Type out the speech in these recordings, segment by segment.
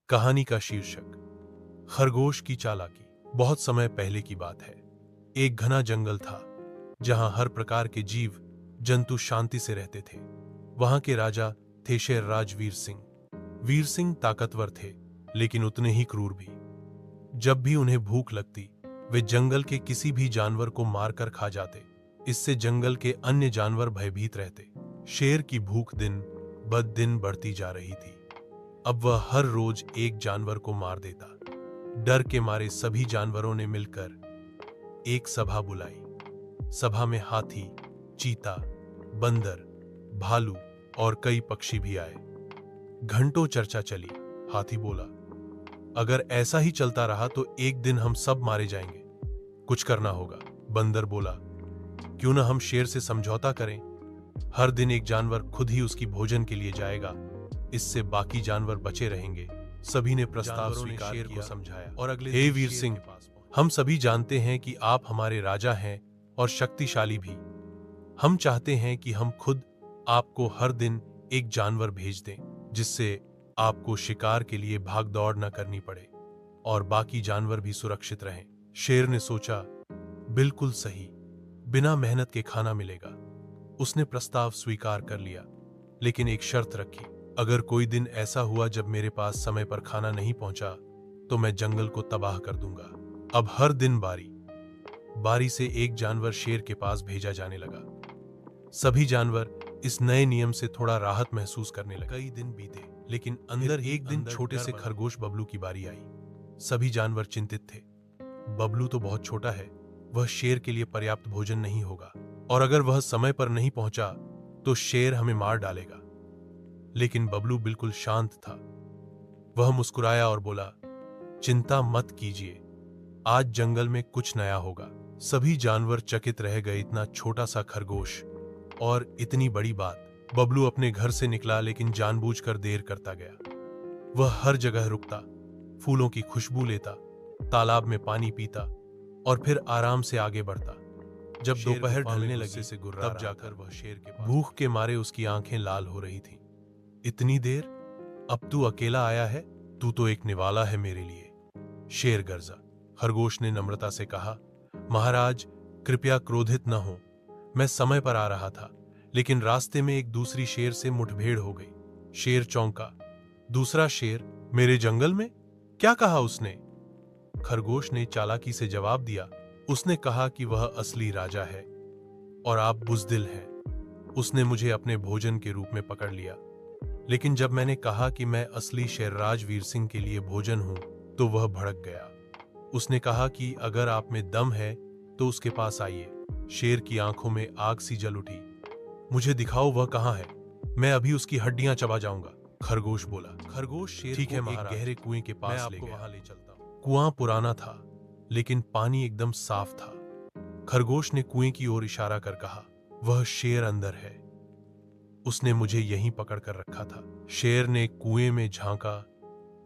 कहानी का शीर्षक खरगोश की चालाकी। बहुत समय पहले की बात है। एक घना जंगल था जहां हर प्रकार के जीव जंतु शांति से रहते थे। वहां के राजा थे शेरराज वीर सिंह। वीर सिंह ताकतवर थे लेकिन उतने ही क्रूर भी। जब भी उन्हें भूख लगती वे जंगल के किसी भी जानवर को मारकर खा जाते। इससे जंगल के अन्य जानवर भयभीत रहते। शेर की भूख दिन ब दिन बढ़ती जा रही थी। अब वह हर रोज एक जानवर को मार देता। डर के मारे सभी जानवरों ने मिलकर एक सभा बुलाई। सभा में हाथी, चीता, बंदर, भालू और कई पक्षी भी आए। घंटों चर्चा चली। हाथी बोला, अगर ऐसा ही चलता रहा तो एक दिन हम सब मारे जाएंगे। कुछ करना होगा। बंदर बोला, क्यों न हम शेर से समझौता करें। हर दिन एक जानवर खुद ही उसकी भोजन के लिए जाएगा, इससे बाकी जानवर बचे रहेंगे। सभी ने प्रस्ताव स्वीकार किया। शेर को समझाया और अगले हे वीर सिंह, हम सभी जानते हैं कि आप हमारे राजा हैं और शक्तिशाली भी। हम चाहते हैं कि हम खुद आपको हर दिन एक जानवर भेज दें, जिससे आपको शिकार के लिए भाग दौड़ न करनी पड़े और बाकी जानवर भी सुरक्षित रहें। शेर ने सोचा, बिल्कुल सही, बिना मेहनत के खाना मिलेगा। उसने प्रस्ताव स्वीकार कर लिया, लेकिन एक शर्त रखी। अगर कोई दिन ऐसा हुआ जब मेरे पास समय पर खाना नहीं पहुंचा तो मैं जंगल को तबाह कर दूंगा। अब हर दिन बारी से एक जानवर शेर के पास भेजा जाने लगा। सभी जानवर इस नए नियम से थोड़ा राहत महसूस करने लगे। कई दिन बीते, लेकिन अंदर एक दिन छोटे से खरगोश बबलू की बारी आई। सभी जानवर चिंतित थे। बबलू तो बहुत छोटा है, वह शेर के लिए पर्याप्त भोजन नहीं होगा, और अगर वह समय पर नहीं पहुंचा तो शेर हमें मार डालेगा। लेकिन बबलू बिल्कुल शांत था। वह मुस्कुराया और बोला, चिंता मत कीजिए, आज जंगल में कुछ नया होगा। सभी जानवर चकित रह गए। इतना छोटा सा खरगोश और इतनी बड़ी बात। बबलू अपने घर से निकला, लेकिन जानबूझकर देर करता गया। वह हर जगह रुकता, फूलों की खुशबू लेता, तालाब में पानी पीता और फिर आराम से आगे बढ़ता। जब दोपहर ढलने लगी तब जाकर वह शेर के पास। भूख के मारे उसकी आंखें लाल हो रही थीं। इतनी देर, अब तू अकेला आया है? तू तो एक निवाला है मेरे लिए। शेर गर्जा। खरगोश ने नम्रता से कहा, महाराज कृपया क्रोधित न हो, मैं समय पर आ रहा था, लेकिन रास्ते में एक दूसरी शेर से मुठभेड़ हो गई। शेर चौंका, दूसरा शेर मेरे जंगल में? क्या कहा उसने? खरगोश ने चालाकी से जवाब दिया, उसने कहा कि वह असली राजा है और आप बुज़दिल हैं। उसने मुझे अपने भोजन के रूप में पकड़ लिया, लेकिन जब मैंने कहा कि मैं असली शेरराज वीर सिंह के लिए भोजन हूं तो वह भड़क गया। उसने कहा कि अगर आप में दम है तो उसके पास आइए। शेर की आंखों में आग सी जल उठी। मुझे दिखाओ वह कहां है, मैं अभी उसकी हड्डियां चबा जाऊंगा। खरगोश बोला। खरगोश शेर ठीक है महाराज, एक गहरे कुएं के पास ले गया। वहां ले चलता हूं। कुआं पुराना था, लेकिन पानी एकदम साफ था। खरगोश ने कुएं की ओर इशारा कर कहा, वह शेर अंदर है, उसने मुझे यहीं पकड़ कर रखा था। शेर ने कुएं में झांका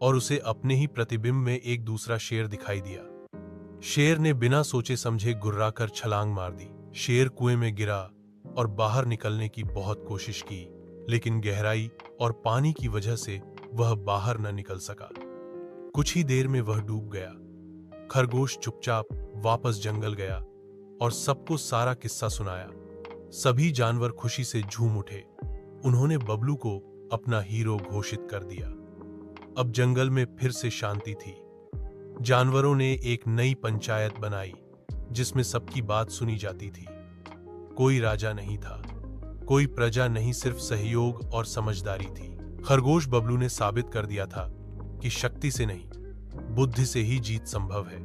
और उसे अपने ही प्रतिबिंब में एक दूसरा शेर दिखाई दिया। शेर ने बिना सोचे समझे गुर्राकर छलांग मार दी। शेर कुएं में गिरा और बाहर निकलने की बहुत कोशिश की, लेकिन गहराई और पानी की वजह से वह बाहर न निकल सका। कुछ ही देर में वह डूब गया। खरगोश चुपचाप वापस जंगल गया और सबको सारा किस्सा सुनाया। सभी जानवर खुशी से झूम उठे। उन्होंने बबलू को अपना हीरो घोषित कर दिया। अब जंगल में फिर से शांति थी। जानवरों ने एक नई पंचायत बनाई जिसमें सबकी बात सुनी जाती थी। कोई राजा नहीं था, कोई प्रजा नहीं, सिर्फ सहयोग और समझदारी थी। खरगोश बबलू ने साबित कर दिया था कि शक्ति से नहीं, बुद्धि से ही जीत संभव है।